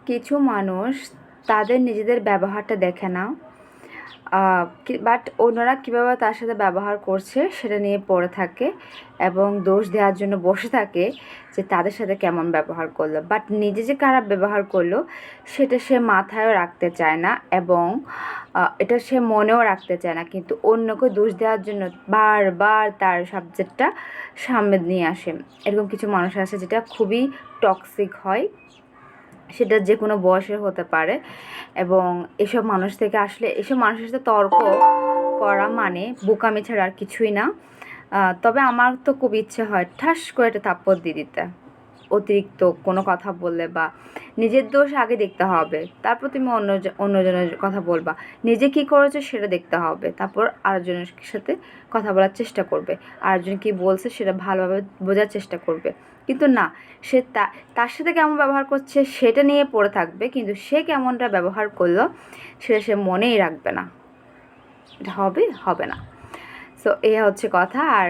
কিছু মানুষ তাদের নিজেদের ব্যবহারটা দেখে না, বাট অন্যরা কীভাবে তার সাথে ব্যবহার করছে সেটা নিয়ে পড়ে থাকে এবং দোষ দেওয়ার জন্য বসে থাকে যে তাদের সাথে কেমন ব্যবহার করলো। বাট নিজে যে খারাপ ব্যবহার করলো সেটা সে মাথায়ও রাখতে চায় না এবং এটা সে মনেও রাখতে চায় না, কিন্তু অন্যকে দোষ দেওয়ার জন্য বারবার তার সাবজেক্টটা সামনে নিয়ে আসে। এরকম কিছু মানুষ আছে যেটা খুবই টক্সিক হয়, সেটা যে কোনো বয়সের হতে পারে। এবং এসব মানুষ থেকে আসলে এসব মানুষের সাথে তর্ক করা মানে বোকামি ছাড়া আর কিছুই না। তবে আমার তো খুব ইচ্ছে হয় ঠাস করে একটা থাপ্পড় দিয়ে দিতে, অতিরিক্ত কোনো কথা বললে। বা নিজের দোষ আগে দেখতে হবে, তারপর তুমি অন্যজনের কথা বলবা। নিজে কী করেছো সেটা দেখতে হবে, তারপর আরেকজনের সাথে কথা বলার চেষ্টা করবে, আরেকজন কী বলছে সেটা ভালোভাবে বোঝার চেষ্টা করবে। কিন্তু না, সে তার সাথে কেমন ব্যবহার করছে সেটা নিয়ে পড়ে থাকবে, কিন্তু সে কেমনটা ব্যবহার করলো সেটা সে মনেই রাখবে না। এটা হবে না। সো এই হচ্ছে কথা। আর